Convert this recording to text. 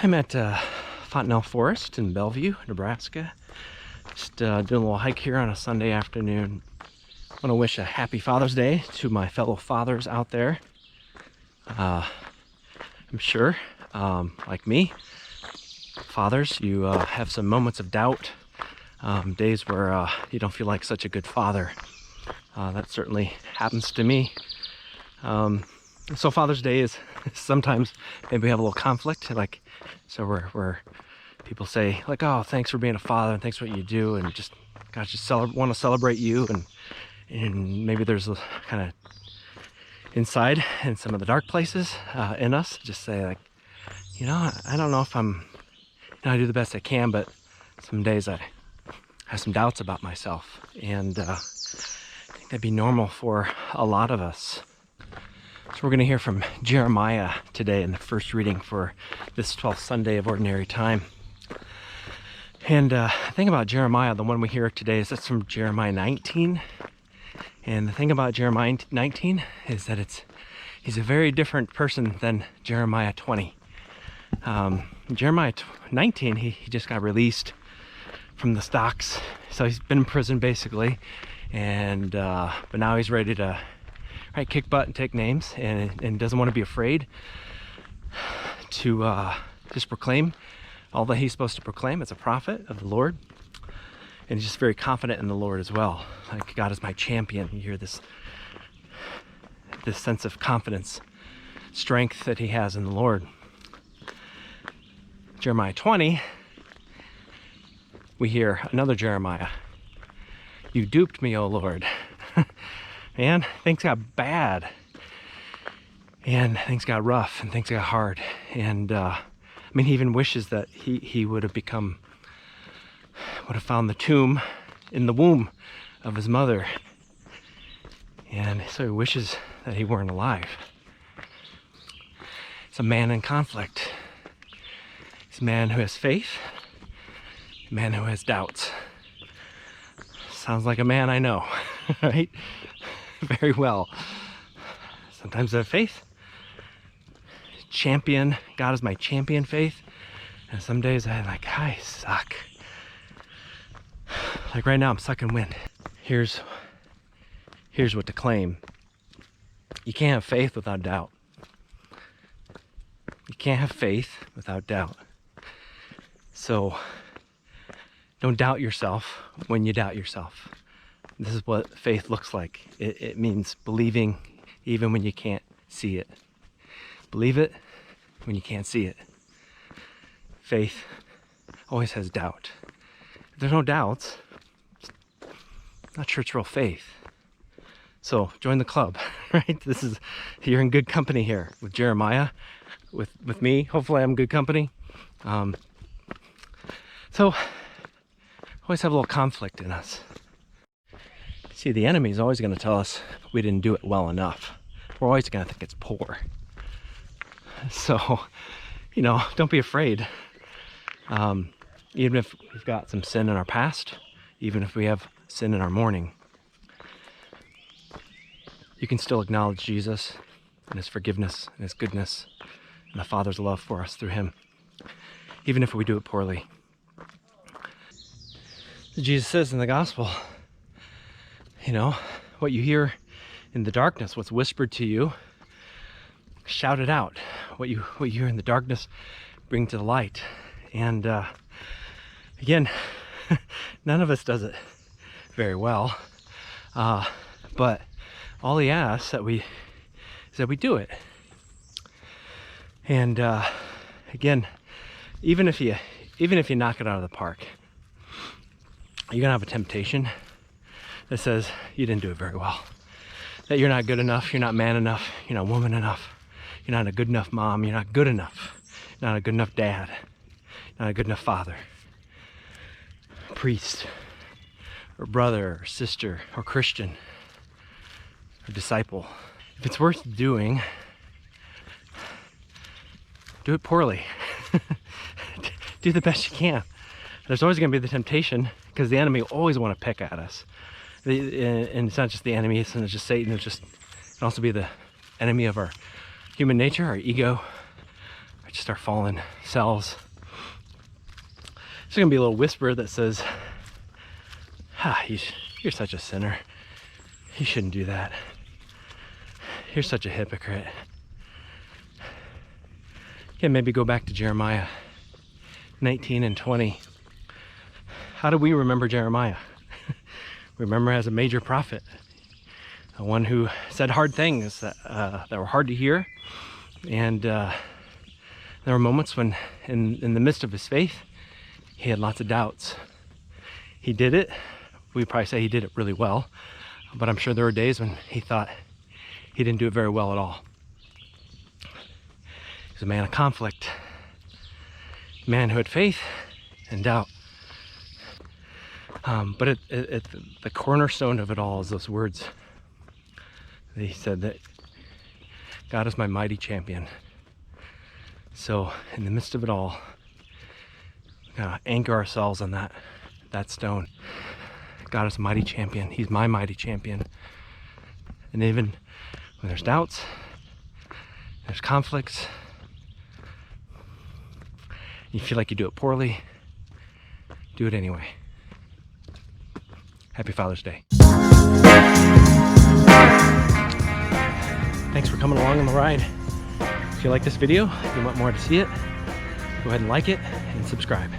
I'm at Fontenelle Forest in Bellevue, Nebraska. Just doing a little hike here on a Sunday afternoon. I want to wish a happy Father's Day to my fellow fathers out there. I'm sure, like me, fathers, you have some moments of doubt, days where you don't feel like such a good father. That certainly happens to me. So Father's Day is sometimes maybe we have a little conflict, like so where people say like, oh, thanks for being a father and thanks for what you do, and just gosh, just want to celebrate you, and maybe there's a kind of inside in some of the dark places in us just say like, I don't know if I do the best I can, but some days I have some doubts about myself, and I think that'd be normal for a lot of us. So we're going to hear from Jeremiah today in the first reading for this 12th Sunday of Ordinary Time. And the thing about Jeremiah, the one we hear today, is that's from Jeremiah 19. And the thing about Jeremiah 19 is that he's a very different person than Jeremiah 20. Jeremiah 19, he just got released from the stocks. So he's been in prison basically. And but now he's ready to kick butt and take names, and doesn't want to be afraid to just proclaim all that he's supposed to proclaim as a prophet of the Lord. And he's just very confident in the Lord as well. Like, God is my champion. You hear this sense of confidence, strength that he has in the Lord. Jeremiah 20, we hear another Jeremiah. You duped me, O Lord. Man, things got bad, and things got rough, and things got hard, and he even wishes that he would have found the tomb in the womb of his mother, and so he wishes that he weren't alive. It's a man in conflict. It's a man who has faith, a man who has doubts. Sounds like a man I know, right? Very well. Sometimes I have faith. Champion. God is my champion faith. And some days I suck. Like right now I'm sucking wind. Here's what to claim. You can't have faith without doubt. You can't have faith without doubt. So don't doubt yourself when you doubt yourself. This is what faith looks like. It means believing even when you can't see it. Believe it when you can't see it. Faith always has doubt. If there's no doubts, I'm not sure it's real faith. So join the club, right? You're in good company here with Jeremiah, with me. Hopefully I'm good company. So always have a little conflict in us. See, the enemy is always going to tell us we didn't do it well enough. We're always going to think it's poor. So, don't be afraid. Even if we've got some sin in our past, even if we have sin in our morning, you can still acknowledge Jesus and his forgiveness and his goodness and the Father's love for us through him, even if we do it poorly. Jesus says in the gospel, what you hear in the darkness, what's whispered to you, shout it out. What you hear in the darkness, bring to the light. And again, none of us does it very well. But all he asks is that we do it. And again, even if you knock it out of the park, you're gonna have a temptation that says you didn't do it very well, that you're not good enough, you're not man enough, you're not woman enough, you're not a good enough mom, you're not good enough, you're not a good enough dad, you're not a good enough father, priest, or brother, or sister, or Christian, or disciple. If it's worth doing, do it poorly. Do the best you can. There's always going to be the temptation, because the enemy will always want to pick at us. And it's not just the enemy, it's not just Satan, it can also be the enemy of our human nature, our ego, our just our fallen selves. There's gonna be a little whisper that says, you're such a sinner. You shouldn't do that. You're such a hypocrite. Yeah, maybe go back to Jeremiah 19 and 20. How do we remember Jeremiah? We remember as a major prophet, one who said hard things that were hard to hear. And there were moments when in the midst of his faith, he had lots of doubts. He did it. We'd probably say he did it really well, but I'm sure there were days when he thought he didn't do it very well at all. He's a man of conflict, a man who had faith and doubt. But the cornerstone of it all is those words. He said that God is my mighty champion. So in the midst of it all, we gotta anchor ourselves on that stone. God is a mighty champion. He's my mighty champion. And even when there's doubts, there's conflicts, you feel like you do it poorly, do it anyway. Happy Father's Day. Thanks for coming along on the ride. If you like this video, if you want more to see it, go ahead and like it and subscribe.